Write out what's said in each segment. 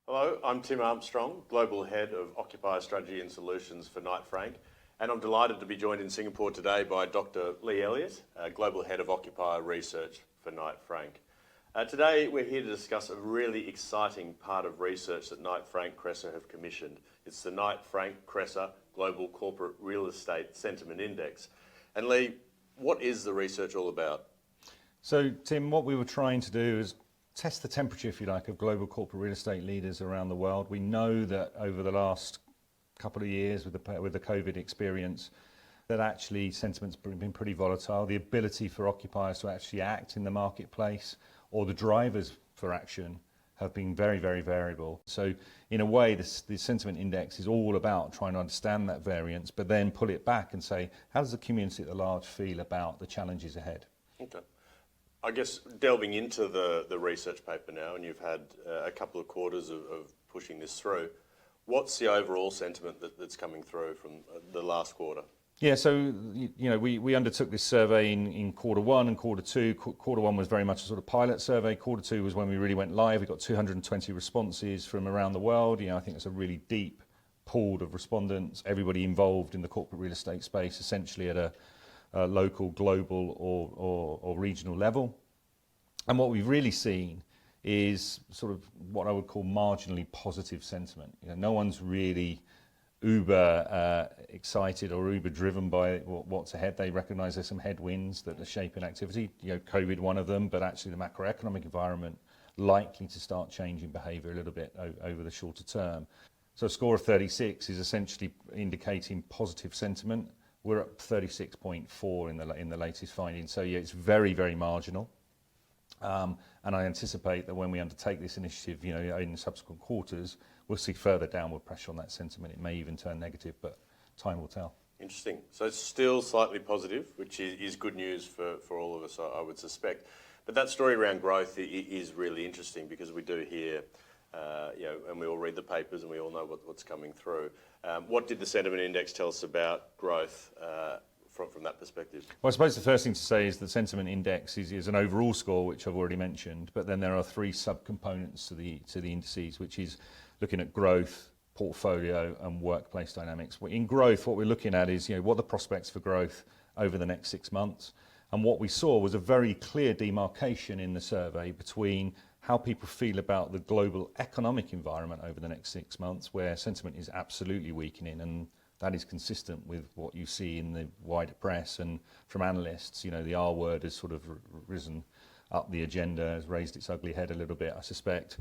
Hello, I'm Tim Armstrong, Global Head of Occupier Strategy and Solutions for Knight Frank, and I'm delighted to be joined in Singapore today by Dr. Lee Elliott, Global Head of Occupier Research for Knight Frank. Today we're here to discuss a really exciting part of research that Knight Frank Cresa have commissioned. It's the Knight Frank Cresa Global Corporate Real Estate Sentiment Index. And Lee, what is the research all about? So Tim, what we were trying to do is test the temperature, if you like, of global corporate real estate leaders around the world. We know that over the last couple of years with the COVID experience, that actually sentiment's been pretty volatile. The ability for occupiers to actually act in the marketplace or the drivers for action have been very, very variable. So in a way, the sentiment index is all about trying to understand that variance, but then pull it back and say, how does the community at large feel about the challenges ahead? Okay. I guess delving into the research paper now, and you've had a couple of quarters of pushing this through, what's the overall sentiment that's coming through from the last quarter? Yeah, so we undertook this survey in quarter one and quarter two. Quarter one was very much a sort of pilot survey. Quarter two was when we really went live. We got 220 responses from around the world. I think it's a really deep pool of respondents, everybody involved in the corporate real estate space, essentially at a local, global or regional level. And what we've really seen is sort of what I would call marginally positive sentiment. No one's really uber excited or uber driven by what's ahead. They recognise there's some headwinds that are shaping activity. COVID one of them, but actually the macroeconomic environment likely to start changing behaviour a little bit over the shorter term. So a score of 36 is essentially indicating positive sentiment. We're at 36.4 in the latest findings. So yeah, it's very, very marginal. And I anticipate that when we undertake this initiative, in subsequent quarters, we'll see further downward pressure on that sentiment. It may even turn negative, but time will tell. Interesting. So it's still slightly positive, which is good news for all of us, I would suspect. But that story around growth is really interesting because we do hear, and we all read the papers and we all know what's coming through. What did the sentiment index tell us about growth from that perspective? Well, I suppose the first thing to say is the sentiment index is an overall score, which I've already mentioned, but then there are three subcomponents to the indices, which is looking at growth, portfolio and workplace dynamics. In growth, what we're looking at is what are the prospects for growth over the next 6 months. And what we saw was a very clear demarcation in the survey between how people feel about the global economic environment over the next 6 months, where sentiment is absolutely weakening, and that is consistent with what you see in the wider press and from analysts. The R word has sort of risen up the agenda, has raised its ugly head a little bit. I suspect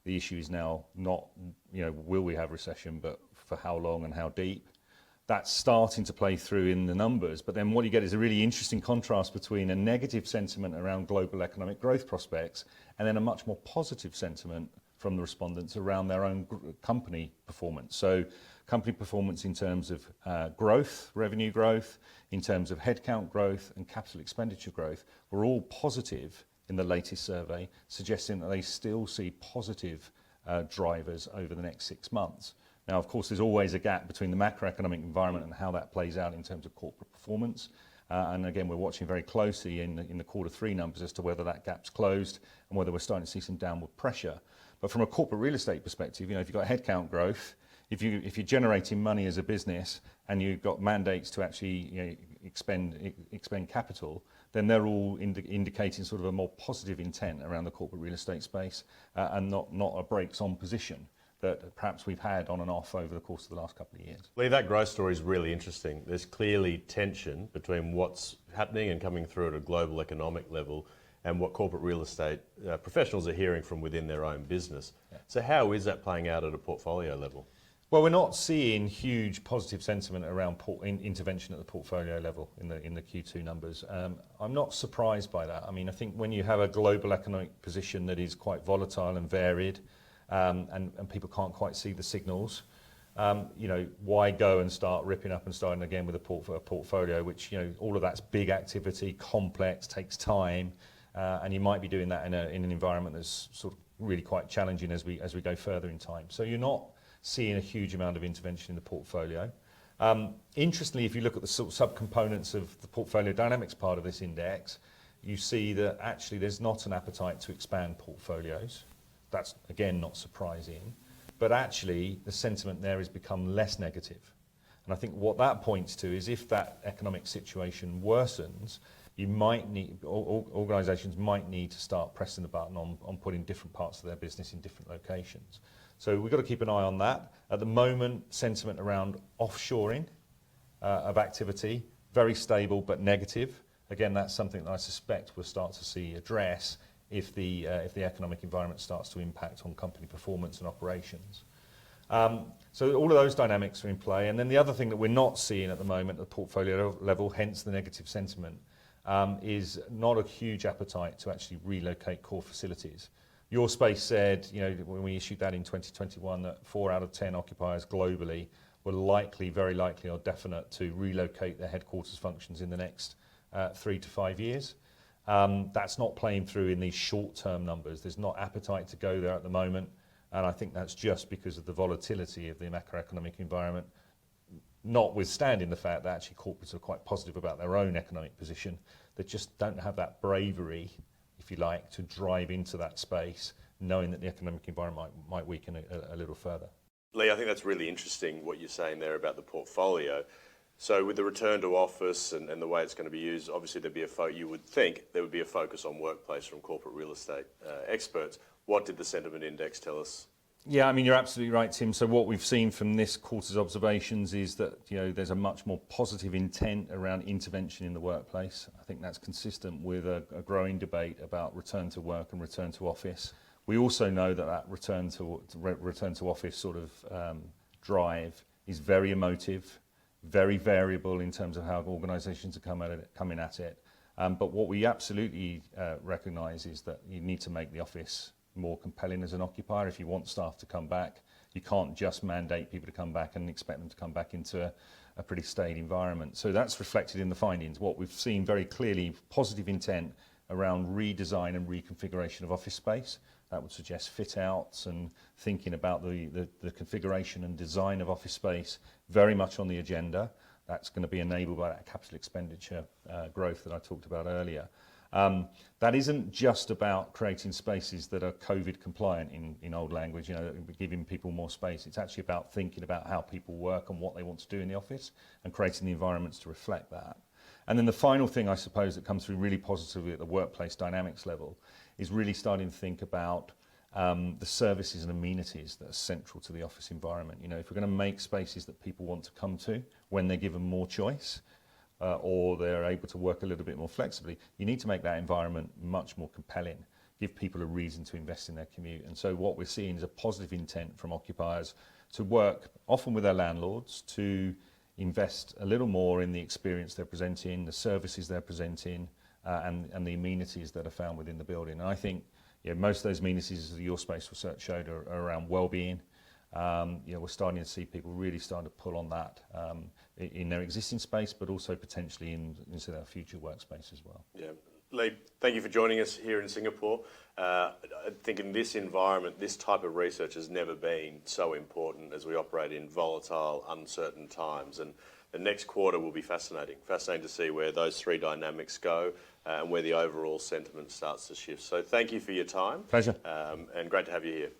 the issue is now not, will we have recession, but for how long and how deep. That's starting to play through in the numbers. But then what you get is a really interesting contrast between a negative sentiment around global economic growth prospects and then a much more positive sentiment from the respondents around their own company performance. So company performance in terms of growth, revenue growth, in terms of headcount growth and capital expenditure growth were all positive in the latest survey, suggesting that they still see positive drivers over the next 6 months. Now, of course, there's always a gap between the macroeconomic environment and how that plays out in terms of corporate performance. And again, we're watching very closely in the quarter three numbers as to whether that gap's closed and whether we're starting to see some downward pressure. But from a corporate real estate perspective, if you've got headcount growth, if you're generating money as a business and you've got mandates to actually expend capital, then they're all indicating sort of a more positive intent around the corporate real estate space and not a brakes on position that perhaps we've had on and off over the course of the last couple of years. Lee, that growth story is really interesting. There's clearly tension between what's happening and coming through at a global economic level and what corporate real estate professionals are hearing from within their own business. Yeah. So how is that playing out at a portfolio level? Well, we're not seeing huge positive sentiment around intervention at the portfolio level in the Q2 numbers. I'm not surprised by that. I mean, I think when you have a global economic position that is quite volatile and varied, and people can't quite see the signals, why go and start ripping up and starting again with a portfolio, which all of that's big activity, complex, takes time, and you might be doing that in an environment that's sort of really quite challenging as we go further in time. So you're not seeing a huge amount of intervention in the portfolio. Interestingly, if you look at the sort of subcomponents of the portfolio dynamics part of this index, you see that actually there's not an appetite to expand portfolios. That's, again, not surprising. but actually the sentiment there has become less negative. And I think what that points to is if that economic situation worsens, you might need, organisations might need to start pressing the button on putting different parts of their business in different locations. So we've got to keep an eye on that. At the moment, sentiment around offshoring of activity, very stable but negative. Again, that's something that I suspect we'll start to see address if the economic environment starts to impact on company performance and operations. So all of those dynamics are in play. And then the other thing that we're not seeing at the moment at the portfolio level, hence the negative sentiment, is not a huge appetite to actually relocate core facilities. Your Space said, when we issued that in 2021, that 4 out of 10 occupiers globally were likely, very likely or definite to relocate their headquarters functions in the next 3 to 5 years. That's not playing through in these short-term numbers. There's not appetite to go there at the moment. And I think that's just because of the volatility of the macroeconomic environment, notwithstanding the fact that actually corporates are quite positive about their own economic position. They just don't have that bravery, if you like, to drive into that space, knowing that the economic environment might weaken a little further. Lee, I think that's really interesting what you're saying there about the portfolio. So with the return to office and the way it's going to be used, obviously you would think there would be a focus on workplace from corporate real estate experts. What did the sentiment index tell us? Yeah, I mean, you're absolutely right, Tim. So what we've seen from this quarter's observations is that there's a much more positive intent around intervention in the workplace. I think that's consistent with a growing debate about return to work and return to office. We also know that return to office sort of drive is very emotive, very variable in terms of how organisations are coming at it. But what we absolutely recognise is that you need to make the office more compelling as an occupier. If you want staff to come back, you can't just mandate people to come back and expect them to come back into a pretty staid environment. So that's reflected in the findings. What we've seen very clearly, positive intent around redesign and reconfiguration of office space. That would suggest fit outs and thinking about the configuration and design of office space very much on the agenda. That's going to be enabled by that capital expenditure growth that I talked about earlier. That isn't just about creating spaces that are COVID compliant in old language, giving people more space. It's actually about thinking about how people work and what they want to do in the office and creating the environments to reflect that. And then the final thing, I suppose, that comes through really positively at the workplace dynamics level is really starting to think about the services and amenities that are central to the office environment. If we're going to make spaces that people want to come to when they're given more choice, or they're able to work a little bit more flexibly, you need to make that environment much more compelling, give people a reason to invest in their commute. And so what we're seeing is a positive intent from occupiers to work often with their landlords to invest a little more in the experience they're presenting, the services they're presenting, and the amenities that are found within the building. And I think most of those amenities, as the Your Space research showed, are around well-being. We're starting to see people really starting to pull on that in their existing space, but also potentially into their future workspace as well. Yeah. Lee, thank you for joining us here in Singapore. I think in this environment, this type of research has never been so important as we operate in volatile, uncertain times. And the next quarter will be fascinating to see where those three dynamics go and where the overall sentiment starts to shift. So thank you for your time. Pleasure. And great to have you here.